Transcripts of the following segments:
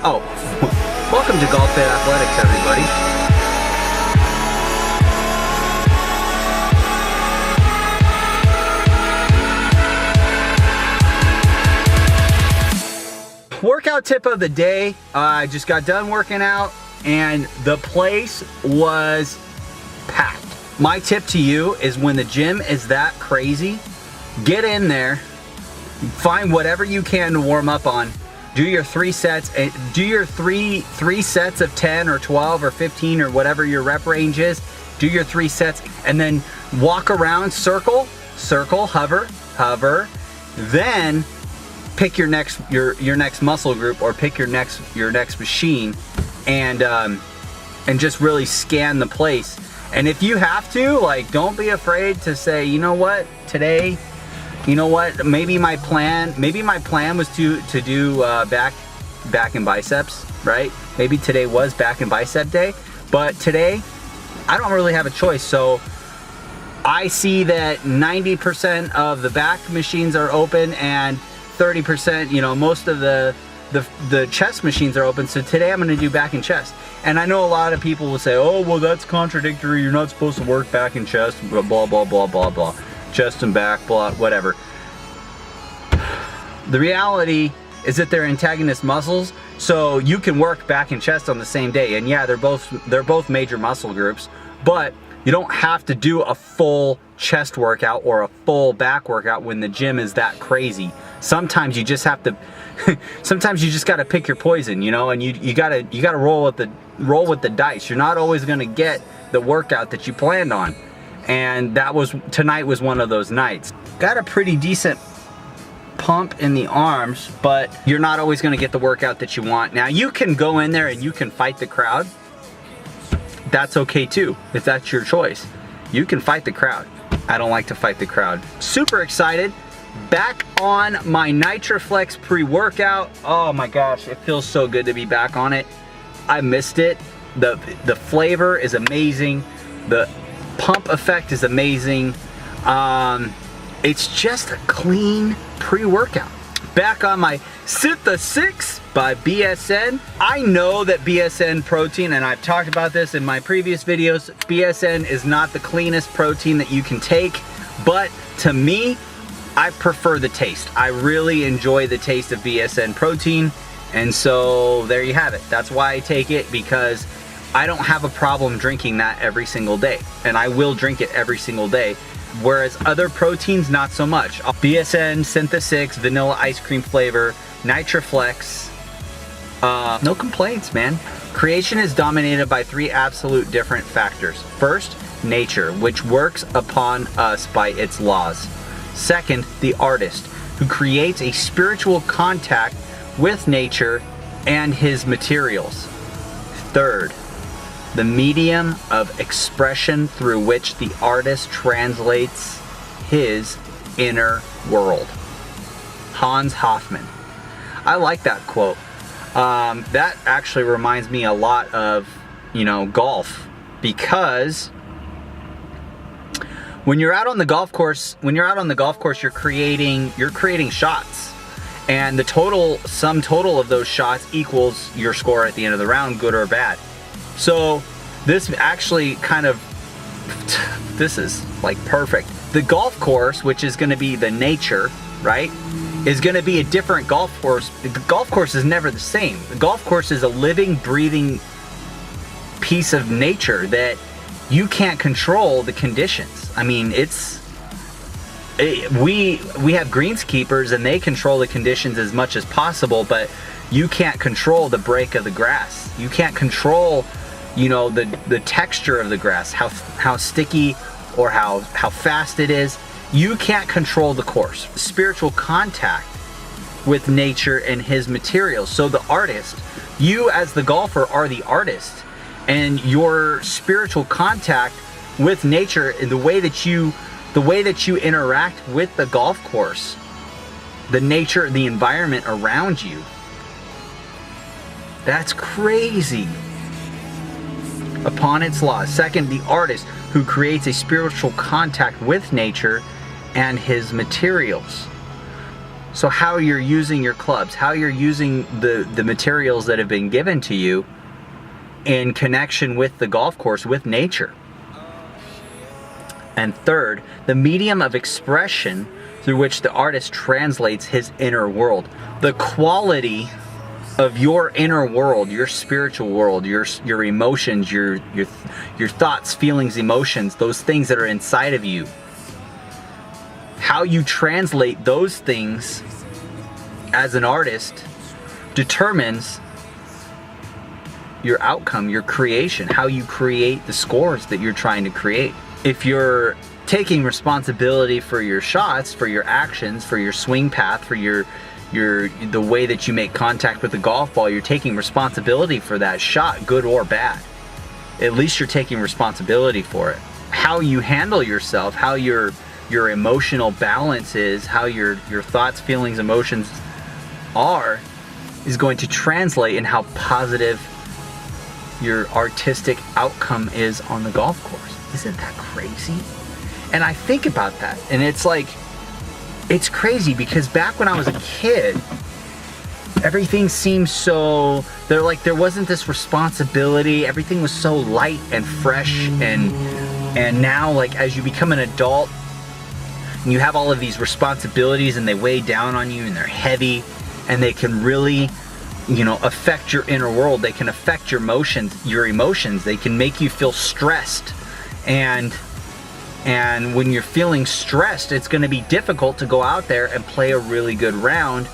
Oh, welcome to Golfit Athletics, everybody. Workout tip of the day. I just got done working out and the place was packed. My tip to you is when the gym is that crazy, get in there, find whatever you can to warm up on. Do your 3 sets, do your three sets of 10 or 12 or 15 or whatever your rep range is. Do your 3 sets and then walk around, circle, hover, then pick your next muscle group or pick your next machine and just really scan the place. And if you have to, like, don't be afraid to say, you know what, today, you know what, maybe my plan was to do back and biceps, right? Maybe today was back and bicep day, but today I don't really have a choice. So I see that 90% of the back machines are open and 30%, you know, most of the chest machines are open. So today I'm going to do back and chest. And I know a lot of people will say, oh, well, that's contradictory. You're not supposed to work back and chest, blah, blah, blah, blah, blah, blah. Chest and back, blah, whatever. The reality is that they're antagonist muscles, so you can work back and chest on the same day. And yeah, they're both major muscle groups, but you don't have to do a full chest workout or a full back workout when the gym is that crazy. Sometimes you just have to sometimes you just got to pick your poison, you know, and you got to roll with the dice. You're not always going to get the workout that you planned on. And tonight was one of those nights. Got a pretty decent pump in the arms, but you're not always going to get the workout that you want. Now you can go in there and you can fight the crowd. That's okay too, if that's your choice. You can fight the crowd. I don't like to fight the crowd. Super excited. Back on my NitroFlex pre-workout. Oh my gosh, it feels so good to be back on it. I missed it. The flavor is amazing. The pump effect is amazing. It's just a clean pre-workout. Back on my Sit the 6 by BSN. I know that BSN protein, and I've talked about this in my previous videos, BSN is not the cleanest protein that you can take, but to me, I prefer the taste. I really enjoy the taste of BSN protein, and so there you have it. That's why I take it, because I don't have a problem drinking that every single day, and I will drink it every single day, whereas other proteins, not so much. BSN, Syntha 6, vanilla ice cream flavor, NitroFlex, no complaints, man. Creation is dominated by 3 absolute different factors. First, nature, which works upon us by its laws. Second, the artist, who creates a spiritual contact with nature and his materials. Third, the medium of expression through which the artist translates his inner world. Hans Hofmann. I like that quote. That actually reminds me a lot of, you know, golf, because when you're out on the golf course, you're creating shots, and the sum total of those shots equals your score at the end of the round, good or bad. So this actually this is like perfect. The golf course, which is going to be the nature, right, is going to be a different golf course. The golf course is never the same. The golf course is a living, breathing piece of nature that you can't control the conditions. I mean, we have greenskeepers and they control the conditions as much as possible, but you can't control the break of the grass. You can't control, you know, the texture of the grass, how sticky or how fast it is. You can't control the course. Spiritual contact with nature and his materials. So the artist, you as the golfer are the artist, and your spiritual contact with nature and the way that you interact with the golf course, the nature, the environment around you. That's crazy. Upon its laws. Second, the artist, who creates a spiritual contact with nature and his materials. So how you're using your clubs, how you're using the materials that have been given to you in connection with the golf course, with nature. And third, the medium of expression through which the artist translates his inner world. The quality of your inner world, your spiritual world, your emotions, your thoughts, feelings, emotions, those things that are inside of you. How you translate those things as an artist determines your outcome, your creation, how you create the scores that you're trying to create. If you're taking responsibility for your shots, for your actions, for your swing path, for the way that you make contact with the golf ball, you're taking responsibility for that shot, good or bad. At least you're taking responsibility for it. How you handle yourself, how your emotional balance is, how your thoughts, feelings, emotions are, is going to translate in how positive your artistic outcome is on the golf course. Isn't that crazy? And I think about that, and it's like, it's crazy because back when I was a kid, everything seemed so, there wasn't this responsibility, everything was so light and fresh, and now, like, as you become an adult, and you have all of these responsibilities and they weigh down on you and they're heavy, and they can really, you know, affect your inner world. They can affect your emotions. They can make you feel stressed. And when you're feeling stressed, it's going to be difficult to go out there and play a really good round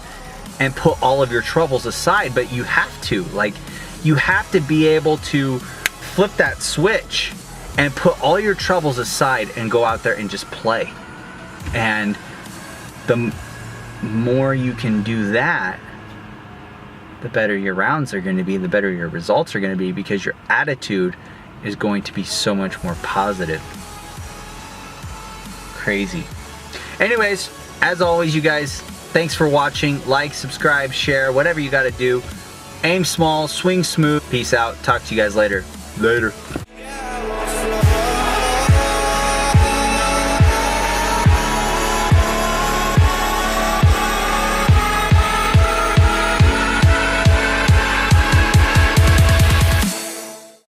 and put all of your troubles aside. But you have to, like, you have to be able to flip that switch and put all your troubles aside and go out there and just play. And the more you can do that, the better your rounds are going to be, the better your results are going to be, because your attitude is going to be so much more positive. Crazy. Anyways, as always, you guys, thanks for watching. Like, subscribe, share, whatever you got to do. Aim small, swing smooth. Peace out. Talk to you guys later. Later.